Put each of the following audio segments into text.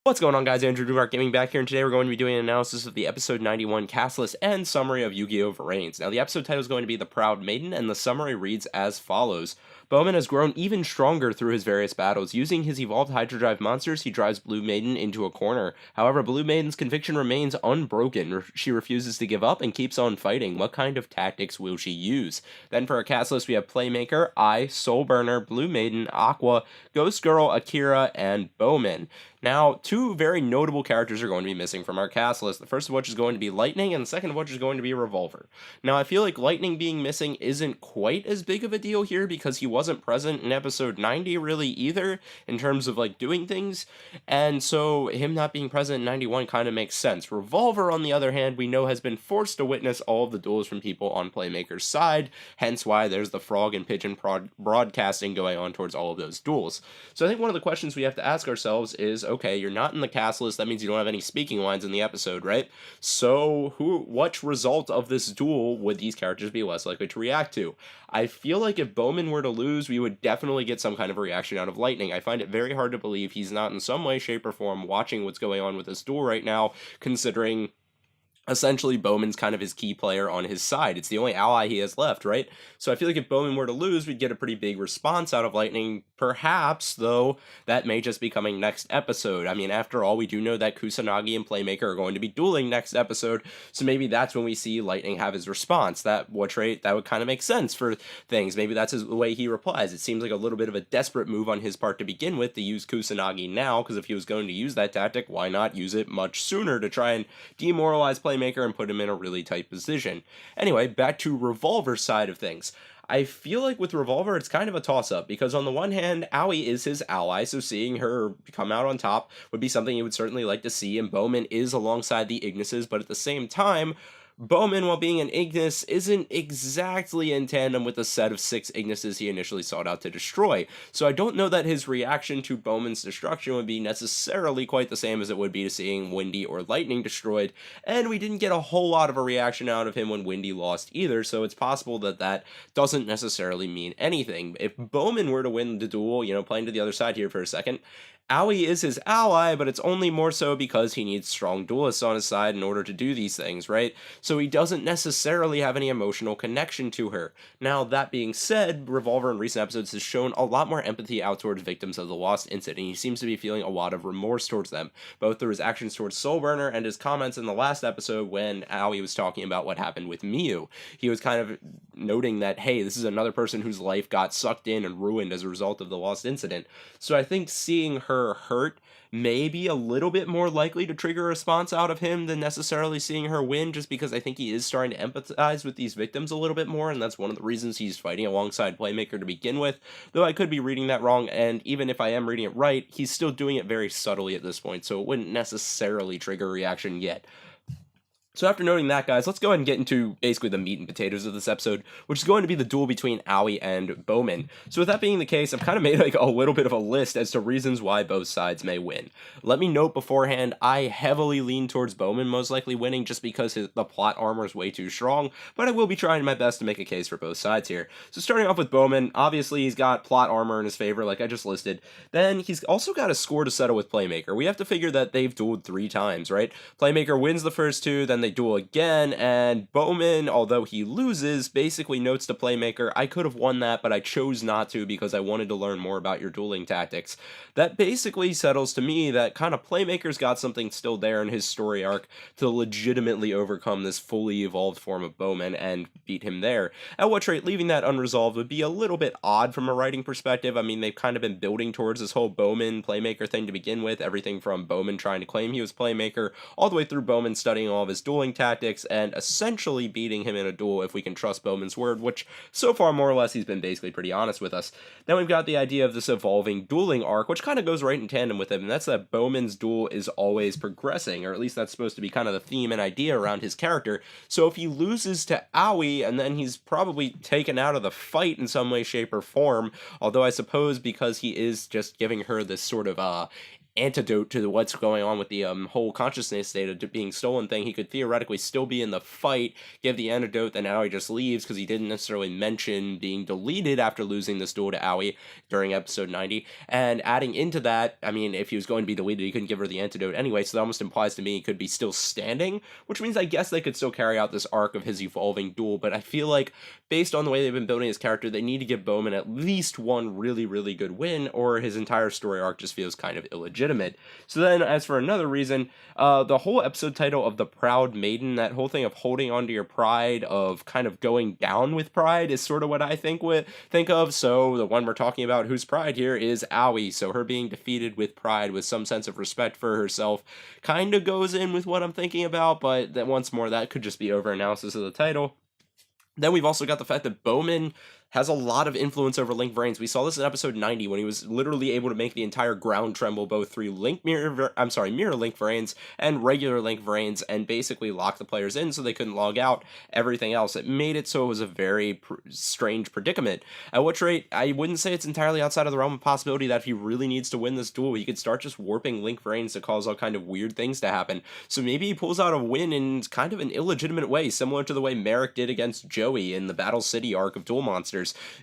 What's going on, guys? Andrew Duvark Gaming back here, and today we're going to be doing an analysis of the episode 91 cast list and summary of Yu-Gi-Oh! Vrains. Now, the episode title is going to be The Proud Maiden, and the summary reads as follows. Bowman has grown even stronger through his various battles. Using his evolved Hydrodrive monsters, he drives Blue Maiden into a corner. However, Blue Maiden's conviction remains unbroken. She refuses to give up and keeps on fighting. What kind of tactics will she use? Then for our cast list, we have Playmaker, Soulburner, Blue Maiden, Aqua, Ghost Girl, Akira, and Bowman. Now, two very notable characters are going to be missing from our cast list, the first of which is going to be Lightning, and the second of which is going to be Revolver. Now, I feel like Lightning being missing isn't quite as big of a deal here, because he wasn't present in episode 90 really either, in terms of, doing things, and so him not being present in 91 kind of makes sense. Revolver, on the other hand, we know has been forced to witness all of the duels from people on Playmaker's side, hence why there's the frog and pigeon broadcasting going on towards all of those duels. So I think one of the questions we have to ask ourselves is, okay, you're not in the cast list, that means you don't have any speaking lines in the episode, right? So what result of this duel would these characters be less likely to react to? I feel like if Bowman were to lose, we would definitely get some kind of reaction out of Lightning. I find it very hard to believe he's not in some way, shape, or form watching what's going on with this duel right now, considering essentially Bowman's kind of his key player on his side. It's the only ally he has left, right? So I feel like if Bowman were to lose, we'd get a pretty big response out of Lightning. Perhaps, though, that may just be coming next episode. I mean, after all, we do know that Kusanagi and Playmaker are going to be dueling next episode, so maybe that's when we see Lightning have his response. That would kind of make sense for things. Maybe that's the way he replies. It seems like a little bit of a desperate move on his part to begin with to use Kusanagi now, because if he was going to use that tactic, why not use it much sooner to try and demoralize Playmaker and put him in a really tight position. Anyway, back to Revolver's side of things. I feel like with Revolver, it's kind of a toss-up, because on the one hand, Aoi is his ally, so seeing her come out on top would be something you would certainly like to see, and Bowman is alongside the Ignises, but at the same time, Bowman, while being an Ignis, isn't exactly in tandem with the set of 6 Ignises he initially sought out to destroy, so I don't know that his reaction to Bowman's destruction would be necessarily quite the same as it would be to seeing Windy or Lightning destroyed, and we didn't get a whole lot of a reaction out of him when Windy lost either, so it's possible that that doesn't necessarily mean anything. If Bowman were to win the duel, playing to the other side here for a second, Aoi is his ally, but it's only more so because he needs strong duelists on his side in order to do these things, right? So he doesn't necessarily have any emotional connection to her. Now, that being said, Revolver in recent episodes has shown a lot more empathy out towards victims of the Lost Incident, and he seems to be feeling a lot of remorse towards them, both through his actions towards Soulburner and his comments in the last episode when Aoi was talking about what happened with Miyu. He was kind of noting that, hey, this is another person whose life got sucked in and ruined as a result of the Lost Incident. So I think seeing her hurt may be a little bit more likely to trigger a response out of him than necessarily seeing her win, just because I think he is starting to empathize with these victims a little bit more, and that's one of the reasons he's fighting alongside Playmaker to begin with, though I could be reading that wrong, and even if I am reading it right, he's still doing it very subtly at this point, so it wouldn't necessarily trigger a reaction yet. So after noting that, guys, let's go ahead and get into basically the meat and potatoes of this episode, which is going to be the duel between Aoi and Bowman. So with that being the case, I've kind of made a little bit of a list as to reasons why both sides may win. Let me note beforehand, I heavily lean towards Bowman most likely winning just because the plot armor is way too strong, but I will be trying my best to make a case for both sides here. So starting off with Bowman, obviously he's got plot armor in his favor like I just listed. Then he's also got a score to settle with Playmaker. We have to figure that they've dueled 3 times, right? Playmaker wins the first 2, then they duel again, and Bowman, although he loses, basically notes to Playmaker, I could have won that, but I chose not to because I wanted to learn more about your dueling tactics. That basically settles to me that kind of Playmaker's got something still there in his story arc to legitimately overcome this fully evolved form of Bowman and beat him there. At what rate, leaving that unresolved would be a little bit odd from a writing perspective. I mean, they've kind of been building towards this whole Bowman Playmaker thing to begin with, everything from Bowman trying to claim he was Playmaker, all the way through Bowman studying all of his dueling tactics and essentially beating him in a duel if we can trust Bowman's word, which so far more or less he's been basically pretty honest with us. Then we've got the idea of this evolving dueling arc, which kind of goes right in tandem with him, and that's that Bowman's duel is always progressing, or at least that's supposed to be kind of the theme and idea around his character. So if he loses to Aoi, and then he's probably taken out of the fight in some way, shape, or form, although I suppose because he is just giving her this sort of antidote to what's going on with the whole consciousness state of being stolen thing. He could theoretically still be in the fight, give the antidote, then Aoi just leaves because he didn't necessarily mention being deleted after losing this duel to Aoi during episode 90. And adding into that, I mean, if he was going to be deleted, he couldn't give her the antidote anyway, so that almost implies to me he could be still standing, which means I guess they could still carry out this arc of his evolving duel. But I feel like, based on the way they've been building his character, they need to give Bowman at least one really, really good win, or his entire story arc just feels kind of illegitimate. So then, as for another reason, the whole episode title of The Proud Maiden, that whole thing of holding on to your pride, of kind of going down with pride, is sort of what I think of. So the one we're talking about whose pride here is Aoi, so her being defeated with pride, with some sense of respect for herself, kind of goes in with what I'm thinking about, but that once more, that could just be over-analysis of the title. Then we've also got the fact that Bowman has a lot of influence over Link Vrains. We saw this in episode 90 when he was literally able to make the entire ground tremble both through Mirror Link Vrains and regular Link Vrains, and basically lock the players in so they couldn't log out, everything else. It made it so it was a very strange predicament. At which rate, I wouldn't say it's entirely outside of the realm of possibility that if he really needs to win this duel, he could start just warping Link Vrains to cause all kind of weird things to happen. So maybe he pulls out a win in kind of an illegitimate way, similar to the way Merrick did against Joey in the Battle City arc of Duel Monsters.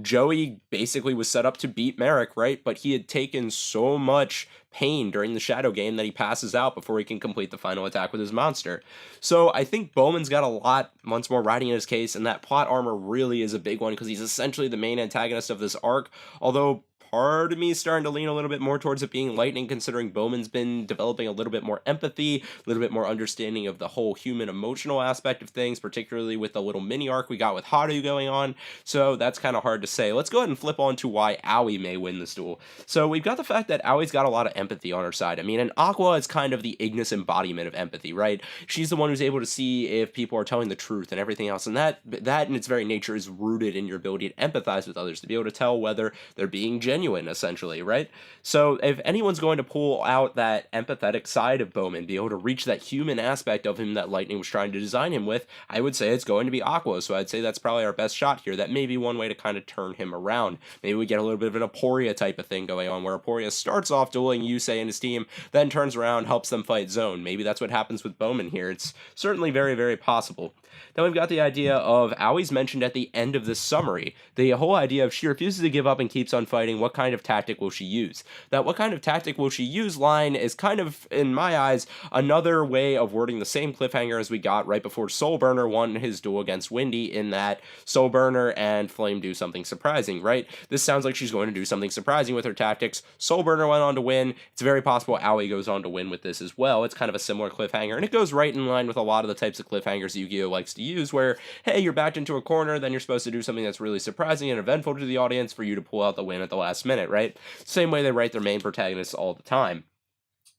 Joey basically was set up to beat Merrick, right? But he had taken so much pain during the Shadow game that he passes out before he can complete the final attack with his monster. So I think Bowman's got a lot, once more, riding in his case, and that plot armor really is a big one because he's essentially the main antagonist of this arc, although part of me is starting to lean a little bit more towards it being Lightning, considering Bowman's been developing a little bit more empathy, a little bit more understanding of the whole human emotional aspect of things, particularly with the little mini arc we got with Haru going on. So that's kind of hard to say. Let's go ahead and flip on to why Aoi may win this duel. So we've got the fact that Aoi's got a lot of empathy on her side. I mean, and Aqua is kind of the Ignis embodiment of empathy, right? She's the one who's able to see if people are telling the truth and everything else, and that in its very nature is rooted in your ability to empathize with others, to be able to tell whether they're being genuine, essentially, right? So if anyone's going to pull out that empathetic side of Bowman, be able to reach that human aspect of him that Lightning was trying to design him with, I would say it's going to be Aqua. So I'd say that's probably our best shot here. That may be one way to kind of turn him around. Maybe we get a little bit of an Aporia type of thing going on, where Aporia starts off dueling Yusei and his team, then turns around, helps them fight Zone. Maybe that's what happens with Bowman here. It's certainly very, very possible. Then we've got the idea of Aoi's mentioned at the end of this summary. The whole idea of she refuses to give up and keeps on fighting. What kind of tactic will she use? That what kind of tactic will she use line is kind of, in my eyes, another way of wording the same cliffhanger as we got right before Soulburner won his duel against Windy, in that Soulburner and Flame do something surprising, right? This sounds like she's going to do something surprising with her tactics. Soulburner went on to win. It's very possible Aoi goes on to win with this as well. It's kind of a similar cliffhanger, and it goes right in line with a lot of the types of cliffhangers Yu-Gi-Oh! Likes to use, where, hey, you're backed into a corner, then you're supposed to do something that's really surprising and eventful to the audience for you to pull out the win at the last minute, right? Same way they write their main protagonists all the time.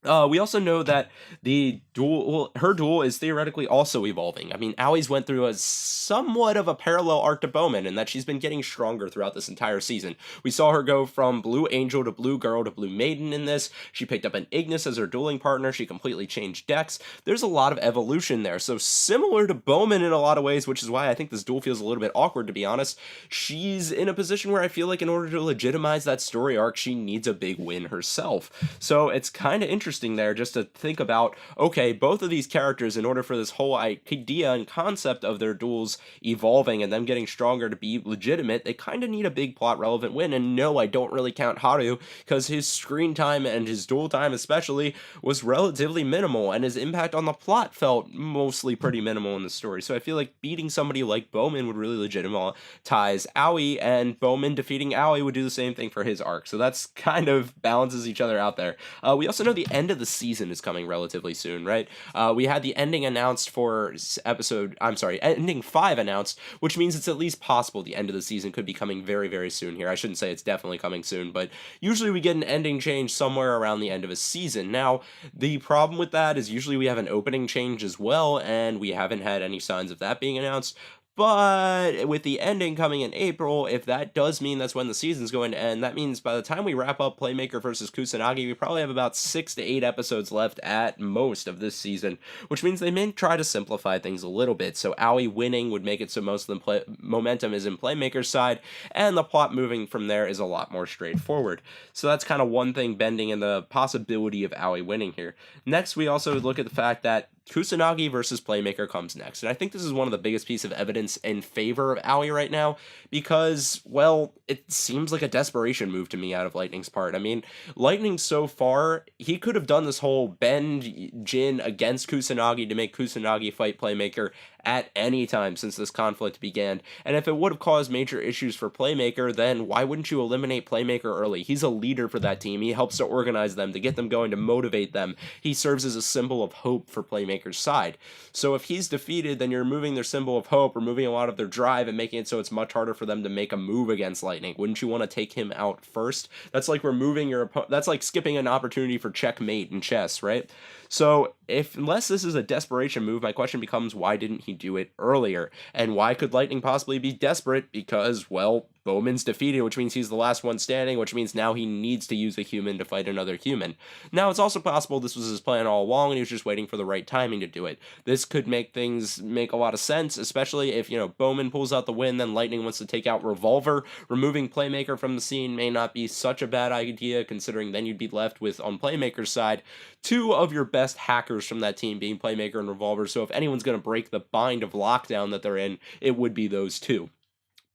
We also know that her duel is theoretically also evolving. I mean, Aoi's went through a somewhat of a parallel arc to Bowman, in that she's been getting stronger throughout this entire season. We saw her go from Blue Angel to Blue Girl to Blue Maiden in this. She picked up an Ignis as her dueling partner. She completely changed decks. There's a lot of evolution there. So similar to Bowman in a lot of ways, which is why I think this duel feels a little bit awkward, to be honest. She's in a position where I feel like in order to legitimize that story arc, she needs a big win herself. So it's kind of interesting there just to think about, okay, both of these characters, in order for this whole idea and concept of their duels evolving and them getting stronger to be legitimate, they kind of need a big plot relevant win. And no, I don't really count Haru, because his screen time and his duel time especially was relatively minimal, and his impact on the plot felt mostly pretty minimal in the story. So I feel like beating somebody like Bowman would really legitimize Aoi, and Bowman defeating Aoi would do the same thing for his arc. So that's kind of balances each other out there. We also know the end of the season is coming relatively soon, right? We had the ending announced for ending 5 announced, which means it's at least possible the end of the season could be coming very, very soon here. I shouldn't say it's definitely coming soon, but usually we get an ending change somewhere around the end of a season. Now, the problem with that is usually we have an opening change as well, and we haven't had any signs of that being announced. But with the ending coming in April, if that does mean that's when the season's going to end, that means by the time we wrap up Playmaker versus Kusanagi, we probably have about 6 to 8 episodes left at most of this season, which means they may try to simplify things a little bit. So Aoi winning would make it so most of the momentum is in Playmaker's side, and the plot moving from there is a lot more straightforward. So that's kind of one thing bending in the possibility of Aoi winning here. Next, we also look at the fact that Kusanagi versus Playmaker comes next. And I think this is one of the biggest pieces of evidence in favor of Aoi right now because, well, it seems like a desperation move to me out of Lightning's part. I mean, Lightning so far, he could have done this whole bend Jin against Kusanagi to make Kusanagi fight Playmaker at any time since this conflict began. And if it would have caused major issues for Playmaker, then why wouldn't you eliminate Playmaker early? He's a leader for that team. He helps to organize them, to get them going, to motivate them. He serves as a symbol of hope for Playmaker's side. So if he's defeated, then you're removing their symbol of hope, removing a lot of their drive, and making it so it's much harder for them to make a move against Lightning. Wouldn't you want to take him out first? That's like removing your opponent. That's like skipping an opportunity for checkmate in chess, right? So unless this is a desperation move, my question becomes, why didn't he do it earlier? And why could Lightning possibly be desperate? Because, well, Bowman's defeated, which means he's the last one standing, which means now he needs to use a human to fight another human. Now, it's also possible this was his plan all along, and he was just waiting for the right timing to do it. This could make things make a lot of sense, especially if, Bowman pulls out the win, then Lightning wants to take out Revolver. Removing Playmaker from the scene may not be such a bad idea, considering then you'd be left with, on Playmaker's side, 2 of your best hackers from that team being Playmaker and Revolver, so if anyone's going to break the bind of lockdown that they're in, it would be those 2.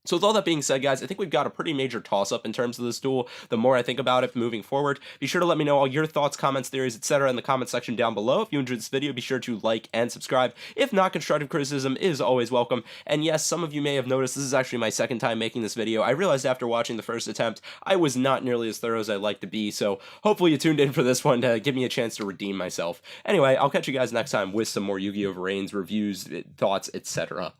So with all that being said, guys, I think we've got a pretty major toss-up in terms of this duel. The more I think about it moving forward, be sure to let me know all your thoughts, comments, theories, etc. in the comment section down below. If you enjoyed this video, be sure to like and subscribe. If not, constructive criticism is always welcome. And yes, some of you may have noticed this is actually my second time making this video. I realized after watching the first attempt, I was not nearly as thorough as I'd like to be, so hopefully you tuned in for this one to give me a chance to redeem myself. Anyway, I'll catch you guys next time with some more Yu-Gi-Oh! Vrains reviews, thoughts, etc.